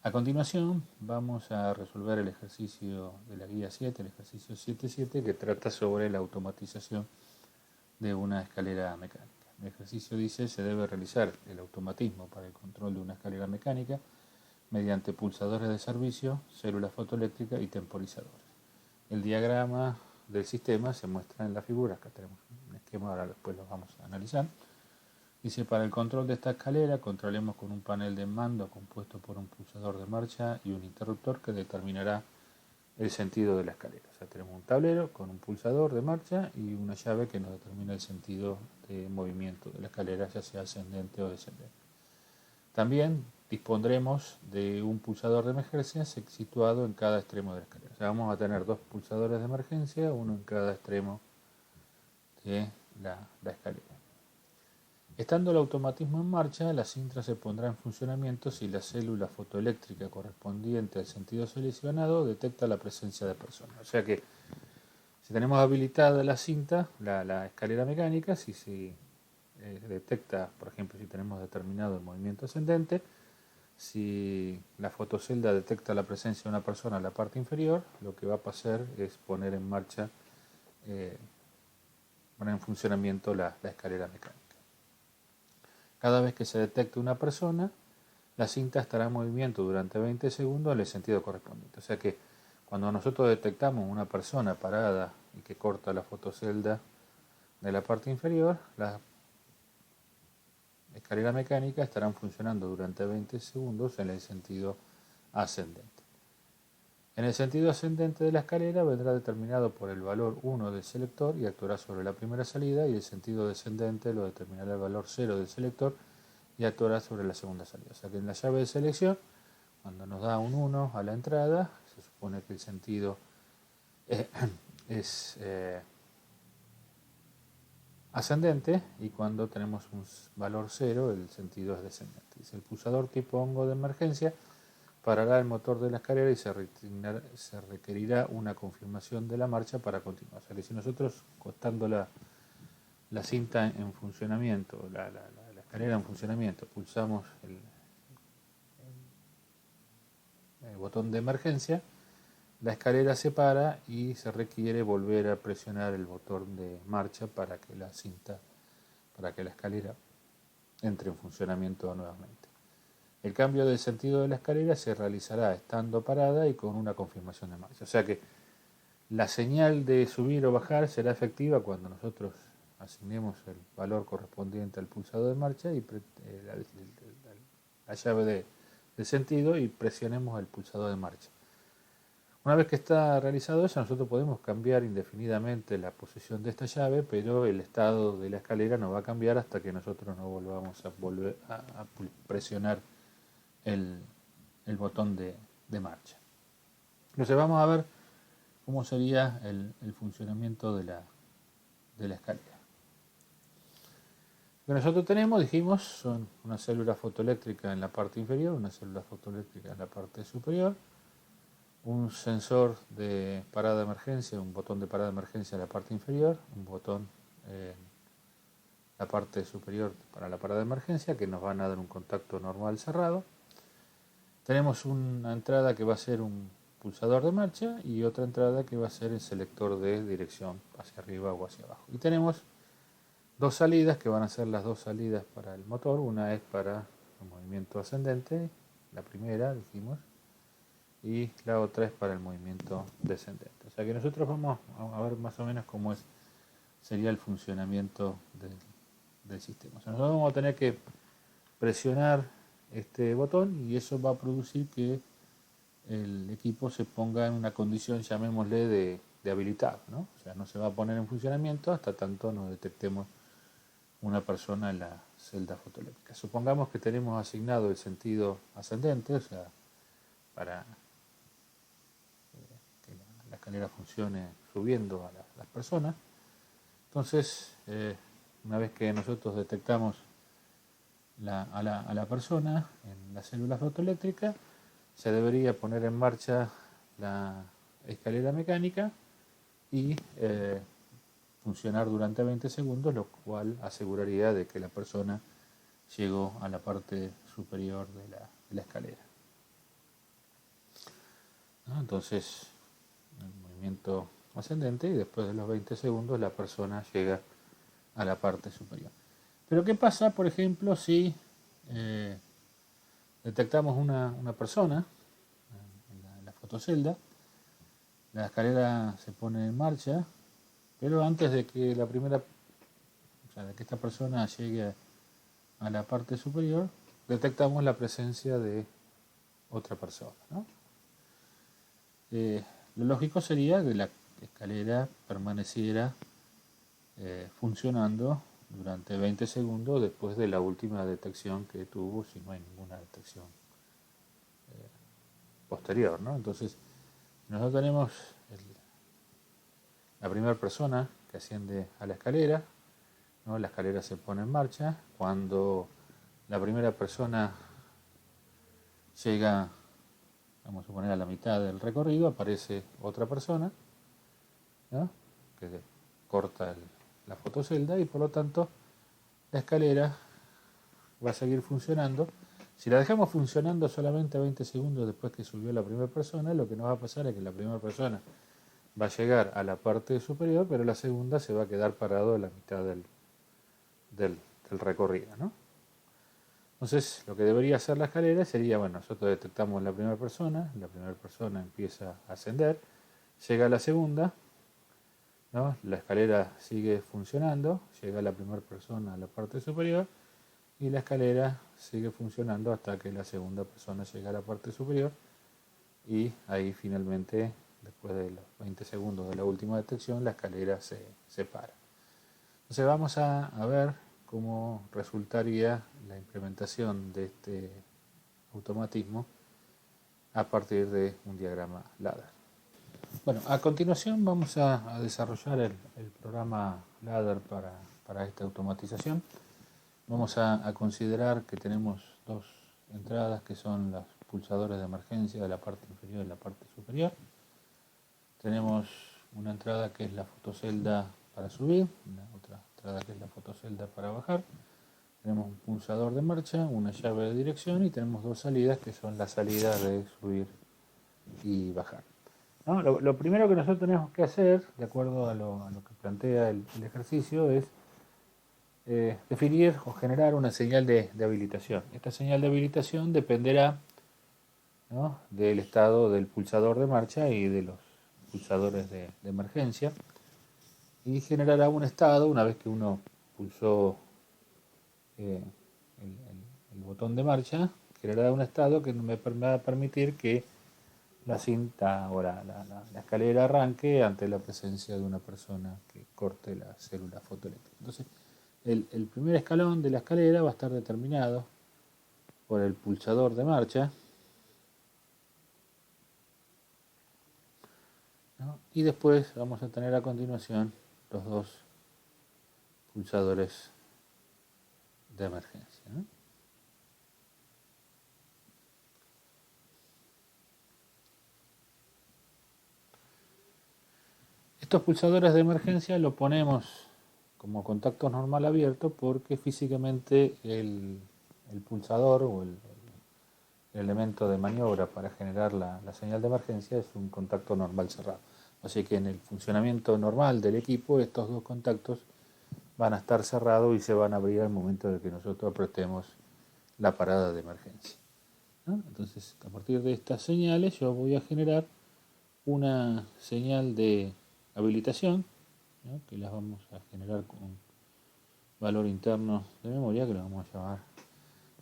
A continuación vamos a resolver el ejercicio de la guía 7, el ejercicio 7.7, que trata sobre la automatización de una escalera mecánica. El ejercicio dice: se debe realizar el automatismo para el control de una escalera mecánica mediante pulsadores de servicio, células fotoeléctricas y temporizadores. El diagrama del sistema se muestra en la figura. Acá tenemos un esquema, ahora después lo vamos a analizar. Dice: para el control de esta escalera controlemos con un panel de mando compuesto por un pulsador de marcha y un interruptor que determinará el sentido de la escalera. O sea, tenemos un tablero con un pulsador de marcha y una llave que nos determina el sentido de movimiento de la escalera, ya sea ascendente o descendente. También dispondremos de un pulsador de emergencia situado en cada extremo de la escalera. O sea, vamos a tener dos pulsadores de emergencia, uno en cada extremo de la escalera. Estando el automatismo en marcha, la cinta se pondrá en funcionamiento si la célula fotoeléctrica correspondiente al sentido seleccionado detecta la presencia de personas. O sea que si tenemos habilitada la cinta, la escalera mecánica, si se detecta, por ejemplo, si tenemos determinado el movimiento ascendente, si la fotocelda detecta la presencia de una persona en la parte inferior, lo que va a pasar es poner en marcha, poner en funcionamiento la escalera mecánica. Cada vez que se detecte una persona, la cinta estará en movimiento durante 20 segundos en el sentido correspondiente. O sea que cuando nosotros detectamos una persona parada y que corta la fotocelda de la parte inferior, la escalera mecánica estará funcionando durante 20 segundos en el sentido ascendente. En el sentido ascendente de la escalera vendrá determinado por el valor 1 del selector y actuará sobre la primera salida, y el sentido descendente lo determinará el valor 0 del selector y actuará sobre la segunda salida. O sea que en la llave de selección, cuando nos da un 1 a la entrada, se supone que el sentido es ascendente, y cuando tenemos un valor 0 el sentido es descendente. Dice: el pulsador que pongo de emergencia parará el motor de la escalera y se requerirá una confirmación de la marcha para continuar. O sea que si nosotros, cortando la cinta en funcionamiento, la escalera en funcionamiento, pulsamos el botón de emergencia, la escalera se para y se requiere volver a presionar el botón de marcha para que la escalera entre en funcionamiento nuevamente. El cambio del sentido de la escalera se realizará estando parada y con una confirmación de marcha. O sea que la señal de subir o bajar será efectiva cuando nosotros asignemos el valor correspondiente al pulsador de marcha y la llave de sentido, y presionemos el pulsador de marcha. Una vez que está realizado eso, nosotros podemos cambiar indefinidamente la posición de esta llave, pero el estado de la escalera no va a cambiar hasta que nosotros no volvamos a presionar el botón de marcha. Entonces vamos a ver cómo sería el funcionamiento de la escalera. Lo que nosotros tenemos, dijimos, son una célula fotoeléctrica en la parte inferior, una célula fotoeléctrica en la parte superior, un sensor de parada de emergencia, un botón de parada de emergencia en la parte inferior, un botón en la parte superior para la parada de emergencia, que nos van a dar un contacto normal cerrado. Tenemos una entrada que va a ser un pulsador de marcha y otra entrada que va a ser el selector de dirección hacia arriba o hacia abajo. Y tenemos dos salidas que van a ser las dos salidas para el motor. Una es para el movimiento ascendente, la primera dijimos, y la otra es para el movimiento descendente. O sea que nosotros vamos a ver más o menos cómo sería el funcionamiento del sistema. O sea, nosotros vamos a tener que presionar este botón y eso va a producir que el equipo se ponga en una condición, llamémosle, de habilitado, ¿no? O sea, no se va a poner en funcionamiento hasta tanto no detectemos una persona en la celda fotoeléctrica. Supongamos que tenemos asignado el sentido ascendente, o sea, para que la escalera funcione subiendo a las personas. Entonces, una vez que nosotros detectamos a la persona en la célula fotoeléctrica, se debería poner en marcha la escalera mecánica y funcionar durante 20 segundos, lo cual aseguraría de que la persona llegó a la parte superior de la escalera. Entonces, el movimiento ascendente y después de los 20 segundos la persona llega a la parte superior. Pero ¿qué pasa, por ejemplo, si detectamos una persona en la fotocelda, la escalera se pone en marcha, pero antes de que de que esta persona llegue a la parte superior, detectamos la presencia de otra persona, ¿no? Lo lógico sería que la escalera permaneciera funcionando durante 20 segundos después de la última detección que tuvo, si no hay ninguna detección posterior, ¿no? Entonces, nosotros tenemos la primera persona que asciende a la escalera, ¿no? La escalera se pone en marcha. Cuando la primera persona llega, vamos a suponer, a la mitad del recorrido, aparece otra persona, ¿no? Que corta la fotocelda y por lo tanto la escalera va a seguir funcionando. Si la dejamos funcionando solamente 20 segundos después que subió la primera persona, lo que nos va a pasar es que la primera persona va a llegar a la parte superior, pero la segunda se va a quedar parado a la mitad del recorrido, ¿no? Entonces, lo que debería hacer la escalera sería, bueno, nosotros detectamos la primera persona empieza a ascender, llega a la segunda, ¿no? La escalera sigue funcionando, llega la primera persona a la parte superior y la escalera sigue funcionando hasta que la segunda persona llega a la parte superior y ahí finalmente, después de los 20 segundos de la última detección, la escalera se para. Entonces vamos a ver cómo resultaría la implementación de este automatismo a partir de un diagrama ladder. Bueno, a continuación vamos a desarrollar el programa ladder para esta automatización. Vamos a considerar que tenemos dos entradas que son los pulsadores de emergencia de la parte inferior y la parte superior. Tenemos una entrada que es la fotocelda para subir, otra entrada que es la fotocelda para bajar. Tenemos un pulsador de marcha, una llave de dirección y tenemos dos salidas que son las salidas de subir y bajar, ¿no? Lo primero que nosotros tenemos que hacer, de acuerdo a lo que plantea el ejercicio, es definir o generar una señal de habilitación. Esta señal de habilitación dependerá, ¿no?, del estado del pulsador de marcha y de los pulsadores de emergencia, y generará un estado una vez que uno pulsó el botón de marcha, generará un estado que me va a permitir que la cinta o la escalera arranque ante la presencia de una persona que corte la célula fotoeléctrica. Entonces, el primer escalón de la escalera va a estar determinado por el pulsador de marcha, ¿no? Y después vamos a tener a continuación los dos pulsadores de emergencia, ¿no? Estos pulsadores de emergencia lo ponemos como contacto normal abierto porque físicamente el pulsador o el elemento de maniobra para generar la señal de emergencia es un contacto normal cerrado. Así que en el funcionamiento normal del equipo estos dos contactos van a estar cerrados y se van a abrir al momento de que nosotros apretemos la parada de emergencia, ¿no? Entonces, a partir de estas señales yo voy a generar una señal de habilitación, ¿no?, que las vamos a generar con un valor interno de memoria que lo vamos a llamar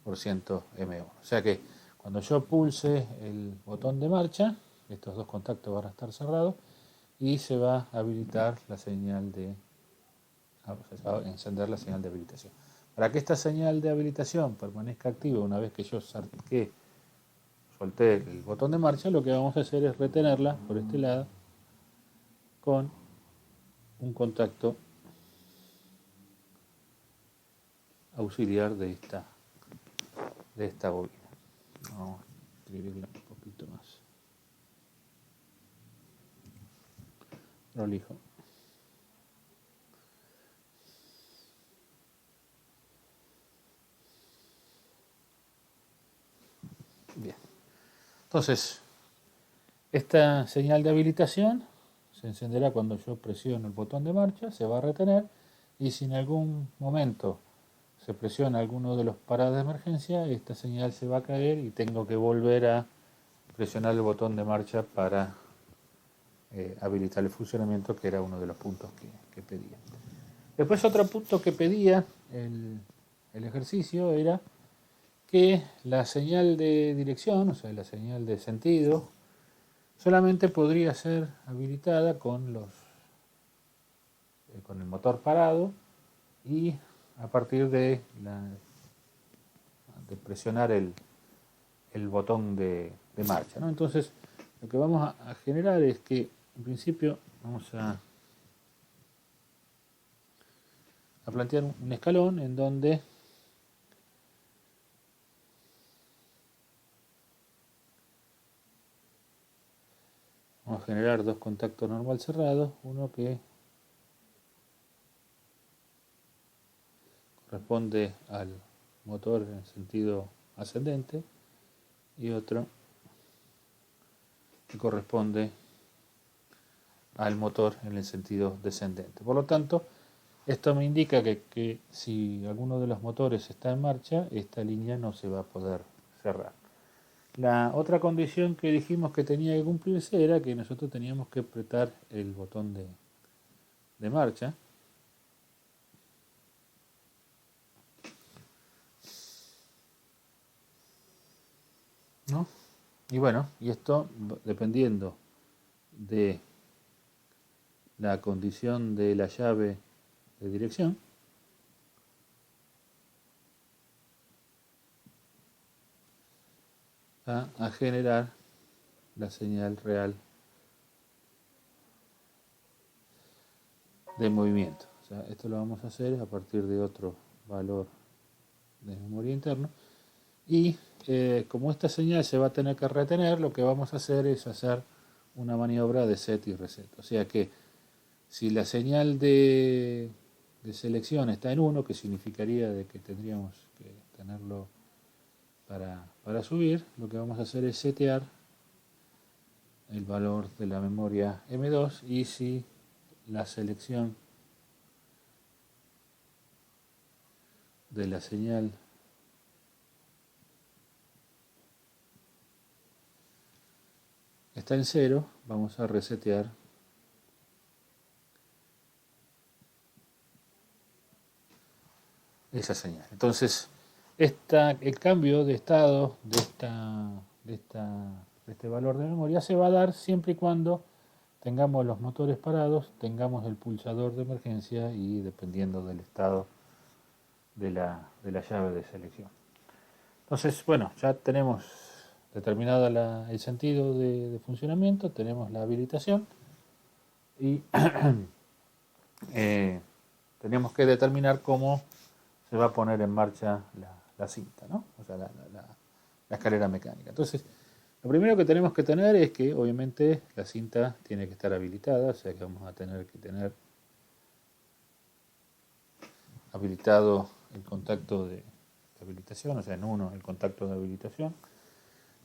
por ciento M1. O sea que cuando yo pulse el botón de marcha, estos dos contactos van a estar cerrados y se va a habilitar la señal se va a encender la señal de habilitación. Para que esta señal de habilitación permanezca activa una vez que yo solté el botón de marcha, lo que vamos a hacer es retenerla por este lado con un contacto auxiliar de esta bobina. Vamos a escribirla un poquito más prolijo. Bien. Entonces, Esta señal de habilitación se encenderá cuando yo presiono el botón de marcha, se va a retener y si en algún momento se presiona alguno de los parados de emergencia, esta señal se va a caer y tengo que volver a presionar el botón de marcha para habilitar el funcionamiento, que era uno de los puntos que pedía. Después otro punto que pedía el ejercicio era que la señal de dirección, o sea, la señal de sentido, solamente podría ser habilitada con el motor parado y a partir de presionar el botón de marcha, ¿no? Entonces, lo que vamos a generar es que, en principio, vamos a plantear un escalón en donde vamos a generar dos contactos normal cerrados, uno que corresponde al motor en sentido ascendente y otro que corresponde al motor en el sentido descendente. Por lo tanto, esto me indica que si alguno de los motores está en marcha, esta línea no se va a poder cerrar. La otra condición que dijimos que tenía que cumplirse era que nosotros teníamos que apretar el botón de marcha. ¿No? Y bueno, y esto dependiendo de la condición de la llave de dirección, va a generar la señal real de movimiento. O sea, esto lo vamos a hacer a partir de otro valor de memoria interno. Y como esta señal se va a tener que retener, lo que vamos a hacer es hacer una maniobra de set y reset. O sea que si la señal de selección está en 1, que significaría de que tendríamos que tenerlo para subir, lo que vamos a hacer es setear el valor de la memoria M2 y si la selección de la señal está en 0, vamos a resetear esa señal. Entonces, el cambio de estado de este valor de memoria se va a dar siempre y cuando tengamos los motores parados, tengamos el pulsador de emergencia y dependiendo del estado de la llave de selección. Entonces, bueno, ya tenemos determinado el sentido de funcionamiento, tenemos la habilitación y tenemos que determinar cómo se va a poner en marcha la cinta, ¿no? O sea, la escalera mecánica. Entonces, lo primero que tenemos que tener es que, obviamente, la cinta tiene que estar habilitada, o sea que vamos a tener que tener habilitado el contacto de habilitación, o sea, en 1 el contacto de habilitación.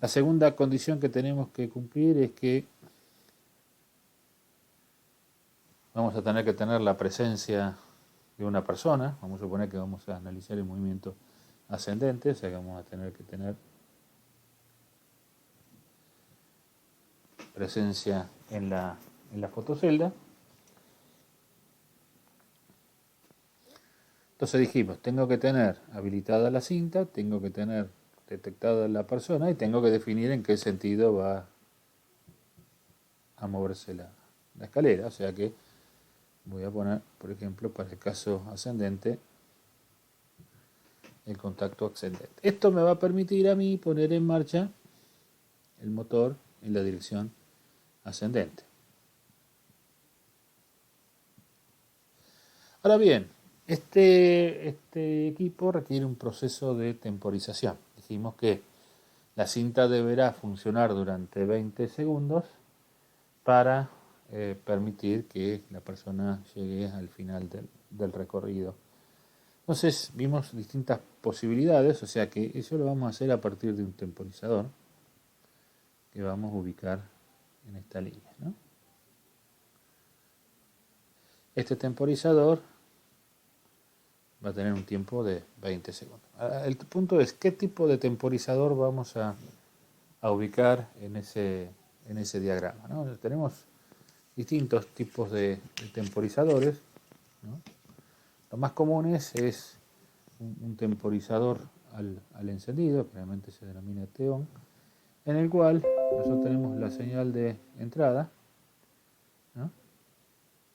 La segunda condición que tenemos que cumplir es que vamos a tener que tener la presencia de una persona. Vamos a suponer que vamos a analizar el movimiento ascendente, o sea que vamos a tener que tener presencia en la fotocelda. Entonces dijimos, tengo que tener habilitada la cinta, tengo que tener detectada la persona y tengo que definir en qué sentido va a moverse la escalera. O sea que voy a poner, por ejemplo, para el caso ascendente, el contacto ascendente. Esto me va a permitir a mí poner en marcha el motor en la dirección ascendente. Ahora bien, este equipo requiere un proceso de temporización. Dijimos que la cinta deberá funcionar durante 20 segundos para permitir que la persona llegue al final del recorrido. Entonces vimos distintas posibilidades, o sea que eso lo vamos a hacer a partir de un temporizador que vamos a ubicar en esta línea, ¿no? Este temporizador va a tener un tiempo de 20 segundos. El punto es, ¿qué tipo de temporizador vamos a ubicar en ese diagrama, ¿no? Tenemos distintos tipos de temporizadores, ¿no? Lo más común es un temporizador al encendido, que realmente se denomina TEON, en el cual nosotros tenemos la señal de entrada, ¿no?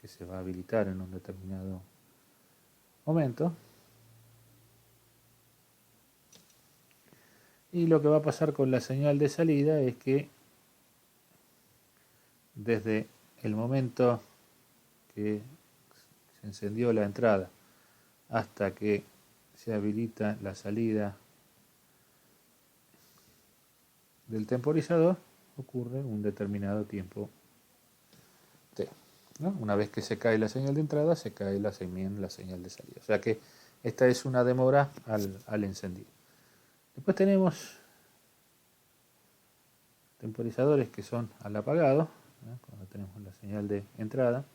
Que se va a habilitar en un determinado momento. Y lo que va a pasar con la señal de salida es que desde el momento que se encendió la entrada hasta que se habilita la salida del temporizador, ocurre un determinado tiempo T, ¿no? Una vez que se cae la señal de entrada, se cae la señal de salida. O sea que esta es una demora al encendido. Después tenemos temporizadores que son al apagado, ¿no? Cuando tenemos la señal de entrada.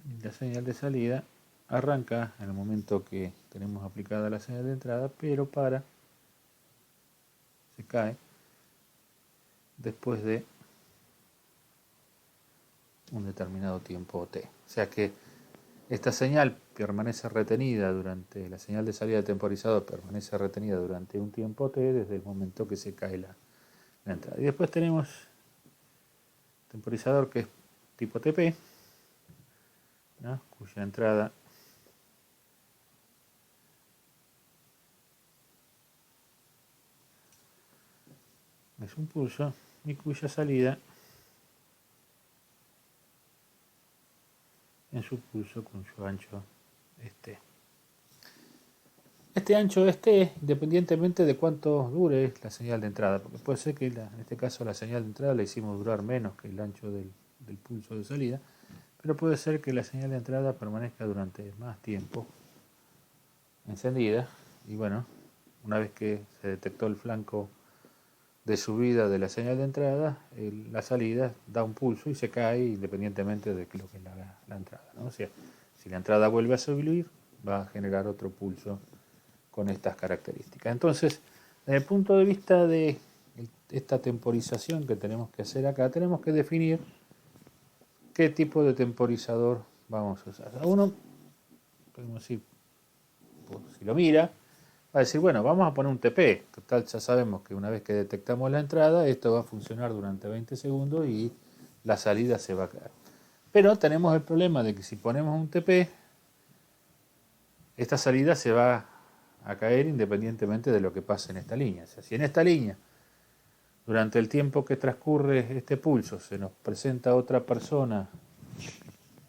Y la señal de salida arranca en el momento que tenemos aplicada la señal de entrada, pero se cae después de un determinado tiempo T. O sea que esta señal permanece retenida durante, la señal de salida del temporizador permanece retenida durante un tiempo T desde el momento que se cae la entrada. Y después tenemos temporizador que es tipo TP, ¿no? Cuya entrada es un pulso y cuya salida en su pulso con su ancho este. Este ancho esté independientemente de cuánto dure la señal de entrada, porque puede ser que en este caso la señal de entrada la hicimos durar menos que el ancho del pulso de salida, pero puede ser que la señal de entrada permanezca durante más tiempo encendida y bueno, una vez que se detectó el flanco de subida de la señal de entrada, la salida da un pulso y se cae independientemente de lo que es la entrada, ¿no? O sea, si la entrada vuelve a subir, va a generar otro pulso con estas características. Entonces, desde el punto de vista de esta temporización que tenemos que hacer acá, tenemos que definir qué tipo de temporizador vamos a usar. Uno, podemos decir, si lo mira, va a decir, bueno, vamos a poner un TP. Total, ya sabemos que una vez que detectamos la entrada, esto va a funcionar durante 20 segundos y la salida se va a caer. Pero tenemos el problema de que si ponemos un TP, esta salida se va a caer independientemente de lo que pase en esta línea. O sea, si en esta línea, durante el tiempo que transcurre este pulso, se nos presenta otra persona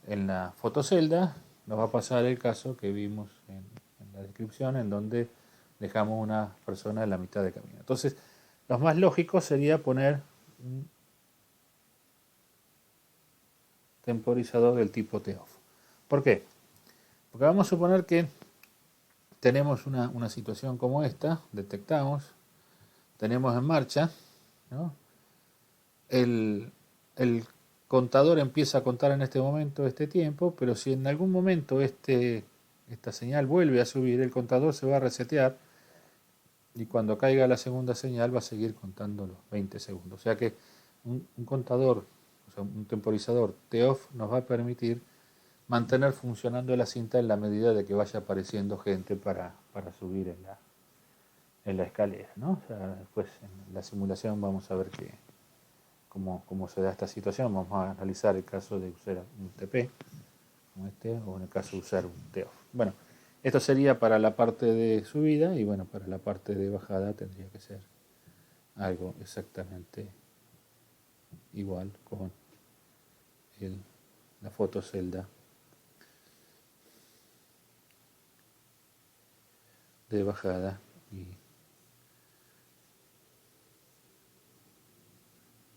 en la fotocelda, nos va a pasar el caso que vimos en la descripción, en donde dejamos una persona en la mitad de camino. Entonces, lo más lógico sería poner un temporizador del tipo T-off. ¿Por qué? Porque vamos a suponer que tenemos una situación como esta, detectamos, tenemos en marcha, ¿no? El contador empieza a contar en este momento este tiempo, pero si en algún momento esta señal vuelve a subir, el contador se va a resetear y cuando caiga la segunda señal va a seguir contando los 20 segundos. O sea que un contador, o sea, un temporizador T-off nos va a permitir mantener funcionando la cinta en la medida de que vaya apareciendo gente para subir en la escalera, ¿no? O sea, después en la simulación vamos a ver cómo se da esta situación. Vamos a analizar el caso de usar un TP como este o en el caso de usar un TOF. Bueno, esto sería para la parte de subida y bueno, para la parte de bajada tendría que ser algo exactamente igual con la fotocelda de bajada y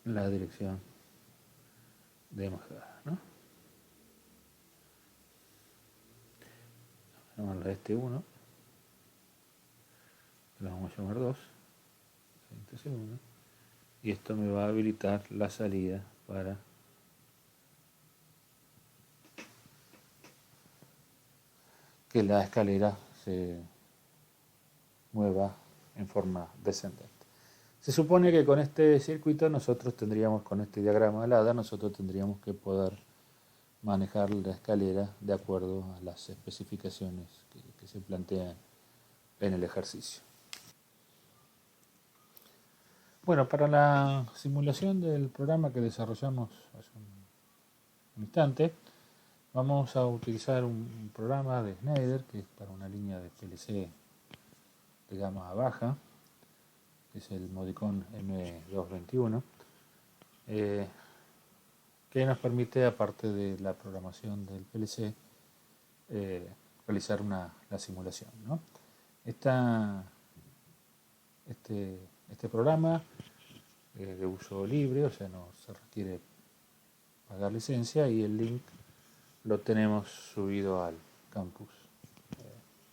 la dirección de bajada, ¿no? Vamos a este 1 lo vamos a llamar 2, 20 segundos, y esto me va a habilitar la salida para que la escalera se mueva en forma descendente. Se supone que con este circuito nosotros tendríamos, con este diagrama de Ladder, nosotros tendríamos que poder manejar la escalera de acuerdo a las especificaciones que se plantean en el ejercicio. Bueno, para la simulación del programa que desarrollamos hace un instante, vamos a utilizar un programa de Schneider, que es para una línea de PLC de gama baja, que es el Modicon M221, que nos permite, aparte de la programación del PLC, realizar la simulación, ¿no? Este programa de uso libre, o sea, no se requiere pagar licencia, y el link lo tenemos subido al campus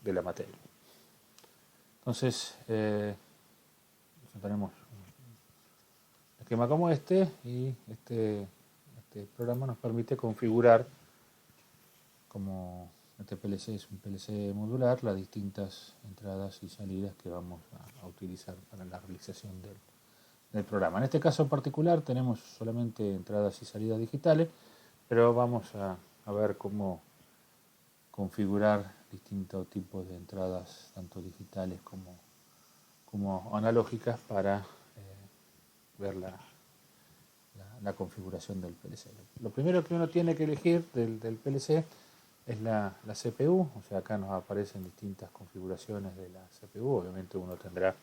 de la materia. Entonces, tenemos un esquema como este, y este programa nos permite configurar, como este PLC es un PLC modular, las distintas entradas y salidas que vamos a utilizar para la realización del programa. En este caso en particular tenemos solamente entradas y salidas digitales, pero vamos a ver cómo configurar distintos tipos de entradas, tanto digitales como analógicas, para ver la configuración del PLC. Lo primero que uno tiene que elegir del PLC es la CPU, o sea, acá nos aparecen distintas configuraciones de la CPU. Obviamente uno tendrá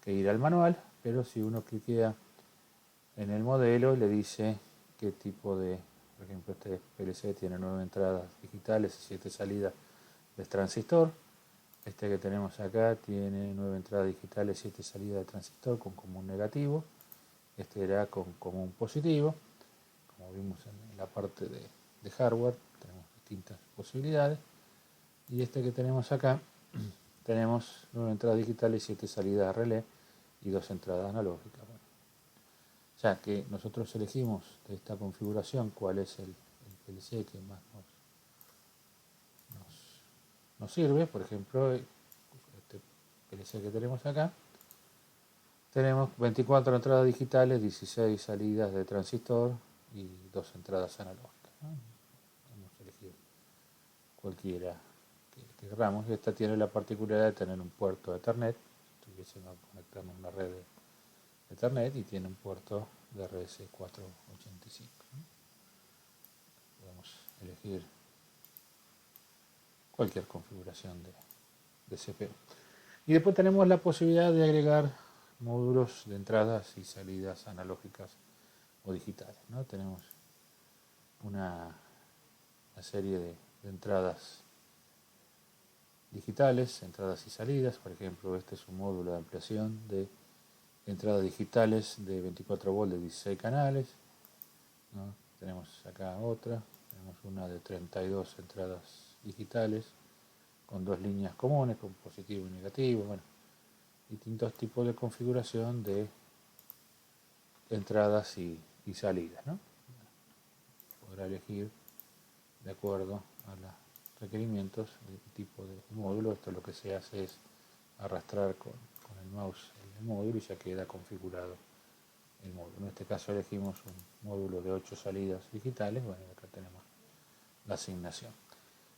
que ir al manual, pero si uno cliquea en el modelo, le dice qué tipo de, por ejemplo, este PLC tiene 9 entradas digitales y 7 salidas de transistor. Este que tenemos acá tiene 9 entradas digitales, 7 salidas de transistor con común negativo. Este era con común positivo. Como vimos en la parte de hardware, tenemos distintas posibilidades. Y este que tenemos acá, tenemos 9 entradas digitales, 7 salidas de relé y 2 entradas analógicas. Bueno, ya que nosotros elegimos de esta configuración cuál es el PLC que más nos sirve. Por ejemplo, este PLC que tenemos acá, tenemos 24 entradas digitales, 16 salidas de transistor y 2 entradas analógicas, ¿no? Vamos a elegir cualquiera que queramos. Esta tiene la particularidad de tener un puerto de Ethernet, si tuviésemos que conectarnos a una red de Ethernet, y tiene un puerto de RS485, ¿no? Podemos elegir cualquier configuración de CPU. Y después tenemos la posibilidad de agregar módulos de entradas y salidas analógicas o digitales, ¿no? Tenemos una serie de entradas digitales, entradas y salidas. Por ejemplo, este es un módulo de ampliación de entradas digitales de 24 volts de 16 canales, ¿no? Tenemos acá otra, tenemos una de 32 entradas digitales con 2 líneas comunes, con positivo y negativo. Bueno, distintos tipos de configuración de entradas y salidas, ¿no? Podrá elegir de acuerdo a los requerimientos del tipo de módulo. Esto lo que se hace es arrastrar con el mouse el módulo y ya queda configurado el módulo. En este caso elegimos un módulo de 8 salidas digitales. Bueno, acá tenemos la asignación.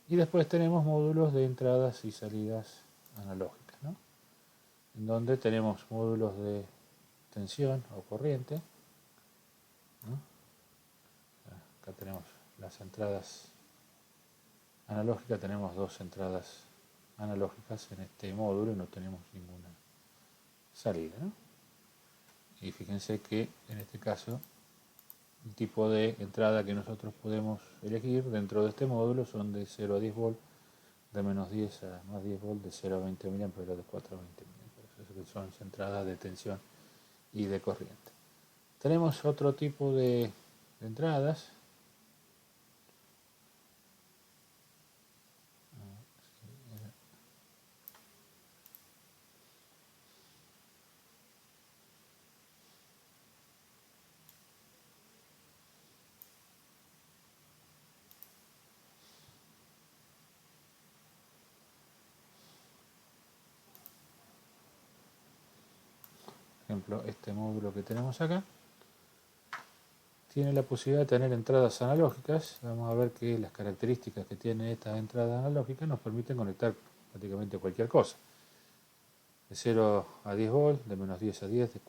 Y después tenemos módulos de entradas y salidas analógicas, ¿no? En donde tenemos módulos de tensión o corriente, ¿no? Acá tenemos las entradas analógicas, tenemos 2 entradas analógicas en este módulo y no tenemos ninguna salida, ¿no? Y fíjense que en este caso el tipo de entrada que nosotros podemos elegir dentro de este módulo son de 0 a 10 volt, de menos 10 a más 10 volt, de 0 a 20 mA, de 4 a 20 mA. Esas son entradas de tensión y de corriente. Tenemos otro tipo de entradas. ejemplo, este módulo que tenemos acá tiene la posibilidad de tener entradas analógicas. Vamos a ver que las características que tiene estas entradas analógicas nos permiten conectar prácticamente cualquier cosa. De 0 a 10 volts, de menos 10 a 10, de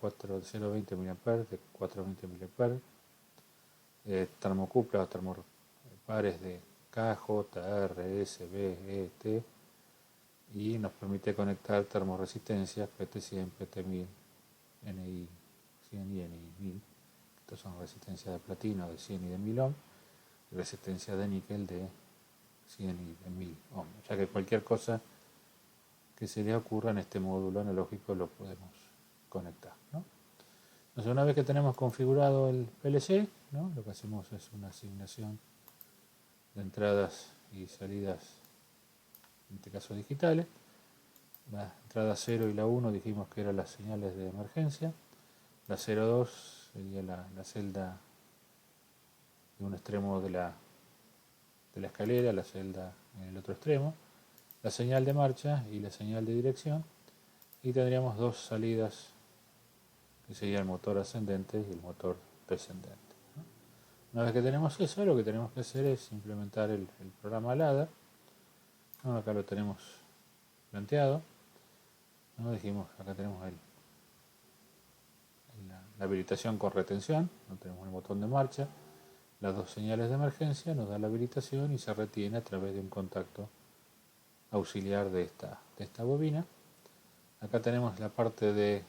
0 a 20 mA, de 4 a 20 mA, termocuplas o termopares de K, J, R, S, B, E, T, y nos permite conectar termoresistencias PT100, PT1000, NI 100 y NI 1000. Estas son resistencias de platino de 100 y de 1000 ohm, y resistencia de níquel de 100 y de 1000 ohm. O sea que cualquier cosa que se le ocurra en este módulo analógico lo podemos conectar, ¿no? Entonces, una vez que tenemos configurado el PLC, ¿no?, lo que hacemos es una asignación de entradas y salidas, en este caso digitales. La entrada 0 y la 1 dijimos que eran las señales de emergencia. La 02 sería la celda de un extremo de la escalera, la celda en el otro extremo, la señal de marcha y la señal de dirección, y tendríamos dos salidas que sería el motor ascendente y el motor descendente, ¿no? Una vez que tenemos eso, lo que tenemos que hacer es implementar el programa LADA, ¿no? Acá lo tenemos planteado, ¿no? Dijimos, acá tenemos la habilitación con retención, no tenemos el botón de marcha, las dos señales de emergencia, nos da la habilitación y se retiene a través de un contacto auxiliar de esta bobina. Acá tenemos la parte de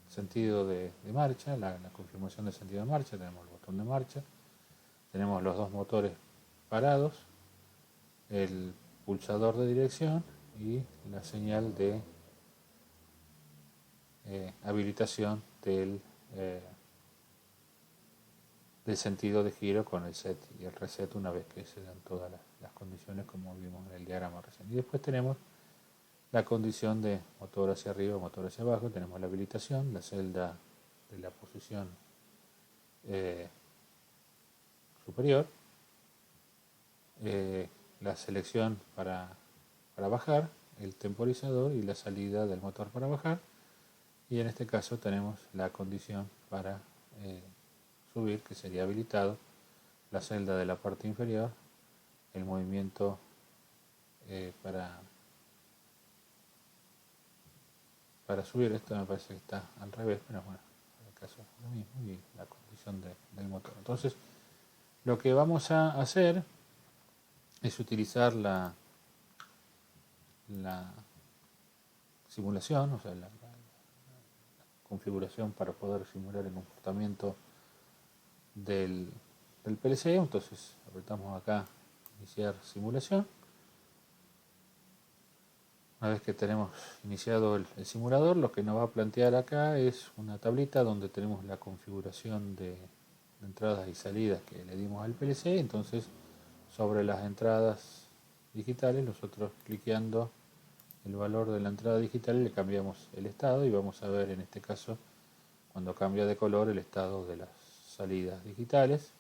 sentido de marcha, la confirmación de sentido de marcha, tenemos el botón de marcha, tenemos los dos motores parados, el pulsador de dirección y la señal de habilitación del sentido de giro con el set y el reset una vez que se dan todas las condiciones como vimos en el diagrama recién. Y después tenemos la condición de motor hacia arriba, motor hacia abajo, tenemos la habilitación, la celda de la posición superior, la selección para bajar, el temporizador y la salida del motor para bajar, y en este caso tenemos la condición para subir, que sería habilitado, la celda de la parte inferior, el movimiento para subir. Esto me parece que está al revés, pero bueno, en el caso es lo mismo, y la condición del motor. Entonces, lo que vamos a hacer es utilizar la simulación, o sea, la configuración para poder simular el comportamiento del PLC. Entonces apretamos acá iniciar simulación. Una vez que tenemos iniciado el simulador, lo que nos va a plantear acá es una tablita donde tenemos la configuración de entradas y salidas que le dimos al PLC. Entonces, sobre las entradas digitales, nosotros cliqueando el valor de la entrada digital le cambiamos el estado, y vamos a ver en este caso, cuando cambia de color, el estado de las salidas digitales.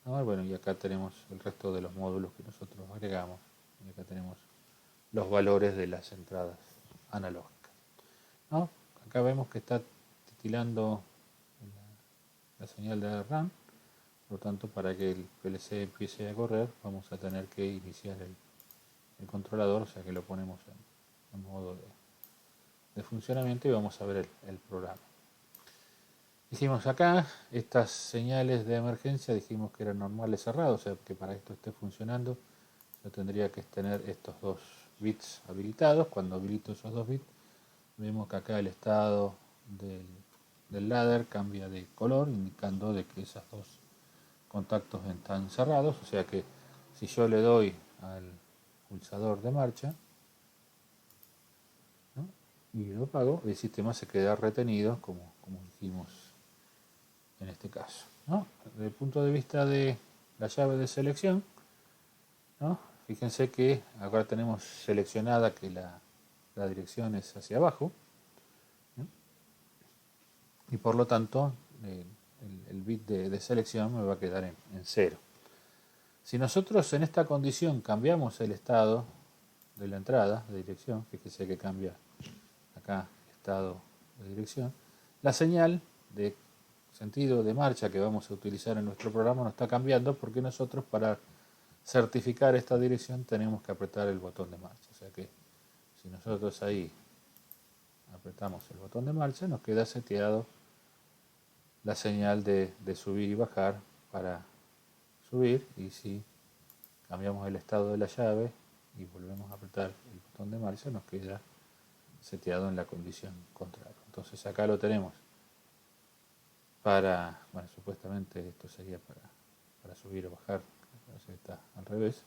Bueno, y acá tenemos el resto de los módulos que nosotros agregamos, y acá tenemos los valores de las entradas analógicas, ¿no? Acá vemos que está titilando la señal de RAM. Por lo tanto, para que el PLC empiece a correr, vamos a tener que iniciar el controlador, o sea que lo ponemos en modo de funcionamiento, y vamos a ver el programa. Dijimos acá, estas señales de emergencia dijimos que eran normales cerrados, o sea que para esto esté funcionando yo tendría que tener estos dos bits habilitados. Cuando habilito esos dos bits, vemos que acá el estado del ladder cambia de color, indicando de que esos dos contactos están cerrados. O sea que si yo le doy al pulsador de marcha, ¿no?, y lo apago, el sistema se queda retenido, como dijimos en este caso, ¿no? Desde el punto de vista de la llave de selección, ¿no?, fíjense que ahora tenemos seleccionada que la dirección es hacia abajo, ¿no?, y por lo tanto el bit de selección me va a quedar en 0. Si nosotros en esta condición cambiamos el estado de la entrada de dirección, fíjese que cambia acá estado de dirección, La señal de sentido de marcha que vamos a utilizar en nuestro programa no está cambiando porque nosotros para certificar esta dirección tenemos que apretar el botón de marcha. O sea que si nosotros ahí apretamos el botón de marcha, nos queda seteado la señal de subir y bajar para subir, y si cambiamos el estado de la llave y volvemos a apretar el botón de marcha, nos queda seteado en la condición contraria. Entonces acá lo tenemos para, bueno, supuestamente esto sería para subir o bajar, está al revés.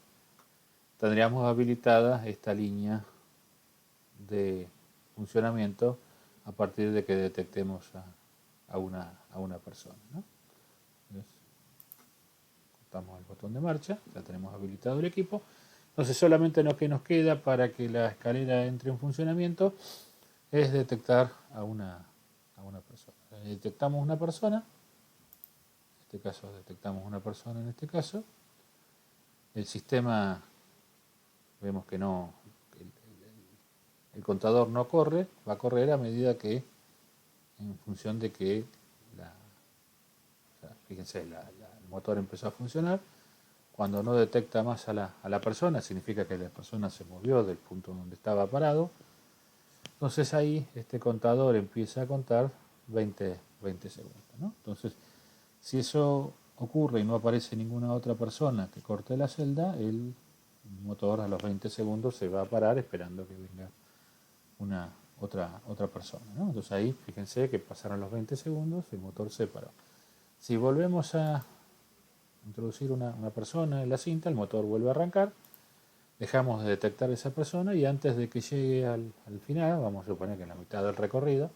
Tendríamos habilitada esta línea de funcionamiento a partir de que detectemos a una persona, ¿no? Entonces, cortamos el botón de marcha, ya tenemos habilitado el equipo. Entonces solamente lo que nos queda para que la escalera entre en funcionamiento es detectar a una persona. Detectamos una persona, en este caso detectamos una persona en este caso. El sistema, vemos que no, el contador no corre, va a correr a medida que, en función de que, fíjense, el motor empezó a funcionar. Cuando no detecta más a la persona, significa que la persona se movió del punto donde estaba parado. Entonces ahí este contador empieza a contar 20 segundos, ¿no? Entonces, si eso ocurre y no aparece ninguna otra persona que corte la celda, el motor a los 20 segundos se va a parar esperando que venga otra persona, ¿no? Entonces ahí, fíjense que pasaron los 20 segundos, el motor se paró. Si volvemos a introducir una persona en la cinta, el motor vuelve a arrancar, dejamos de detectar a esa persona y antes de que llegue al final, vamos a suponer que en la mitad del recorrido,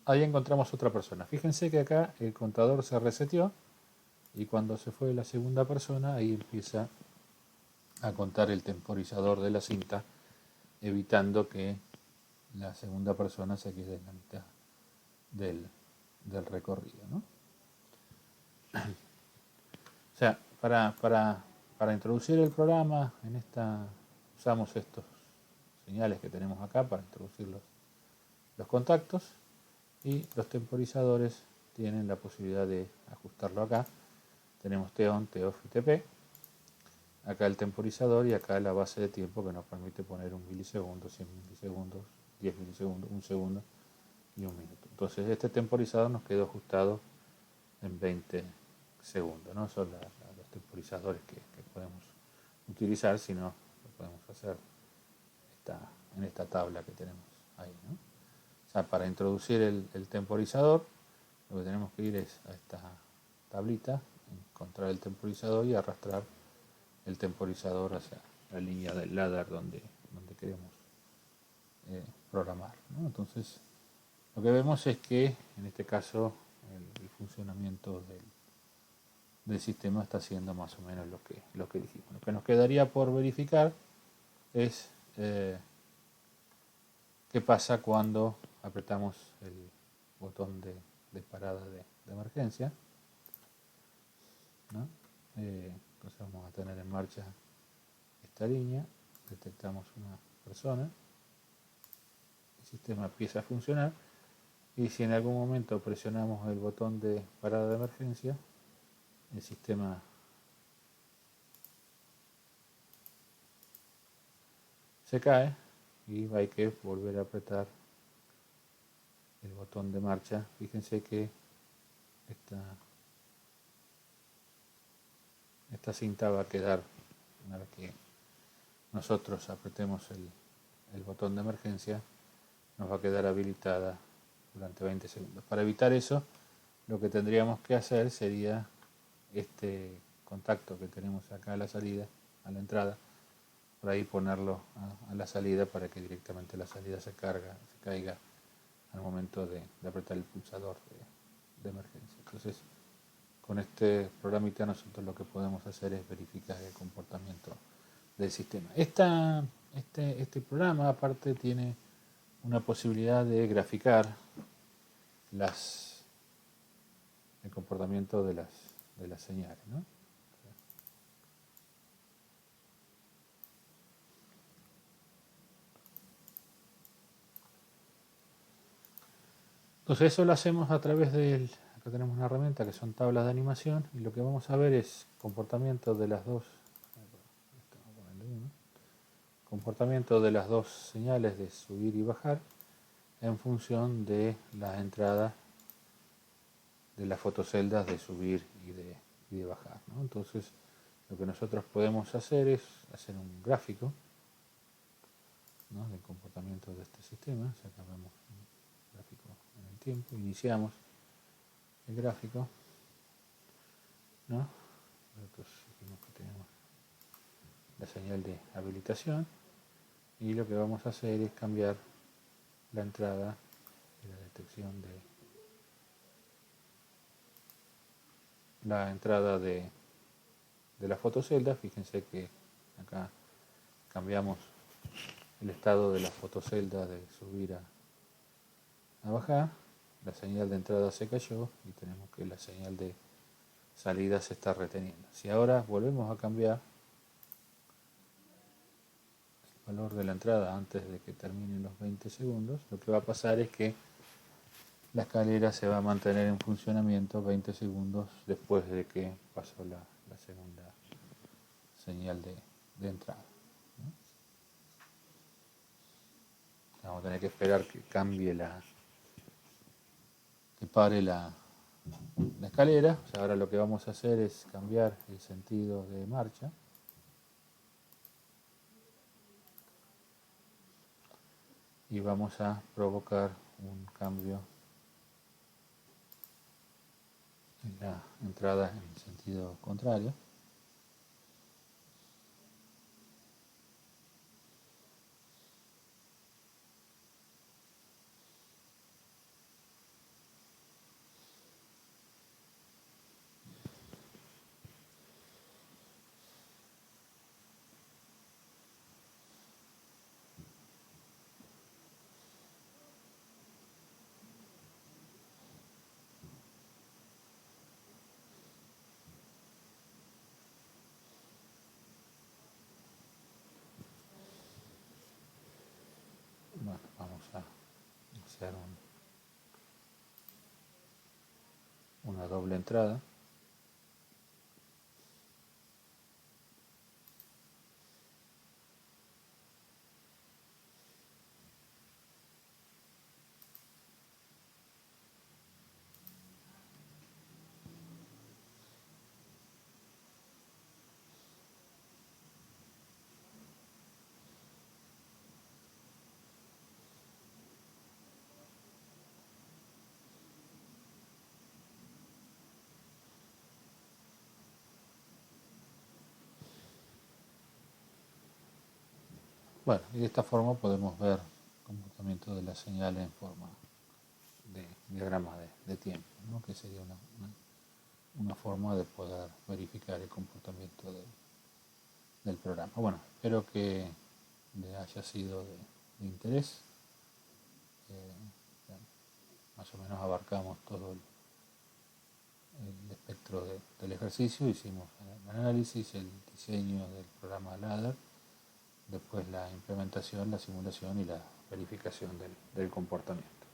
ahí encontramos otra persona. Fíjense que acá el contador se reseteó y cuando se fue la segunda persona, ahí empieza a contar el temporizador de la cinta, evitando que la segunda persona se quede en la mitad del recorrido, ¿no? O sea, para introducir el programa, usamos estos señales que tenemos acá para introducir los contactos, y los temporizadores tienen la posibilidad de ajustarlo acá. Tenemos TON, TOFF y TP. Acá el temporizador y acá la base de tiempo que nos permite poner 1 milisegundo, 100 milisegundos, 10 milisegundos, 1 segundo y 1 minuto. Entonces este temporizador nos quedó ajustado en 20 segundos, ¿no? Son los temporizadores que podemos utilizar, si no lo podemos hacer en esta tabla que tenemos ahí, ¿no? O sea, para introducir el temporizador, lo que tenemos que ir es a esta tablita, encontrar el temporizador y arrastrar el temporizador hacia la línea del ladder donde queremos programar, ¿no? Entonces, lo que vemos es que, en este caso, el funcionamiento del sistema está haciendo más o menos lo que dijimos. Lo que nos quedaría por verificar es qué pasa cuando apretamos el botón de parada de emergencia, ¿no? Entonces vamos a tener en marcha esta línea, detectamos una persona, el sistema empieza a funcionar, y si en algún momento presionamos el botón de parada de emergencia, el sistema se cae y hay que volver a apretar el botón de marcha. Fíjense que esta cinta va a quedar, una vez que nosotros apretemos el botón de emergencia, nos va a quedar habilitada durante 20 segundos. Para evitar eso, lo que tendríamos que hacer sería este contacto que tenemos acá a la salida, a la entrada, por ahí ponerlo a la salida para que directamente la salida se caiga al momento de apretar el pulsador de emergencia. Entonces, con este programita nosotros lo que podemos hacer es verificar el comportamiento del sistema. Este programa aparte tiene una posibilidad de graficar el comportamiento de las señales, ¿no? Entonces eso lo hacemos a través del, acá tenemos una herramienta que son tablas de animación y lo que vamos a ver es comportamiento de las dos, comportamiento de las dos señales de subir y bajar en función de las entradas de las fotoceldas de subir y de bajar, ¿no? Entonces lo que nosotros podemos hacer es hacer un gráfico, ¿no?, del comportamiento de este sistema. O sea, acá vemos un gráfico en el tiempo, iniciamos el gráfico, ¿no? Nosotros dijimos que tenemos la señal de habilitación y lo que vamos a hacer es cambiar la entrada de la detección de la entrada de la fotocelda. Fíjense que acá cambiamos el estado de la fotocelda de subir a bajar, la señal de entrada se cayó y tenemos que la señal de salida se está reteniendo. Si ahora volvemos a cambiar el valor de la entrada antes de que terminen los 20 segundos, lo que va a pasar es que la escalera se va a mantener en funcionamiento 20 segundos después de que pasó la segunda señal de entrada, ¿no? Vamos a tener que esperar que cambie que pare la escalera. O sea, ahora lo que vamos a hacer es cambiar el sentido de marcha. Y vamos a provocar un cambio en la entrada en el sentido contrario. Bueno, vamos a hacer una doble entrada. Bueno, y de esta forma podemos ver el comportamiento de la señal en forma de diagrama de tiempo, ¿no?, que sería una forma de poder verificar el comportamiento del programa. Bueno, espero que le haya sido de interés. Más o menos abarcamos todo el espectro del ejercicio. Hicimos el análisis, el diseño del programa LADER, después la implementación, la simulación y la verificación del comportamiento.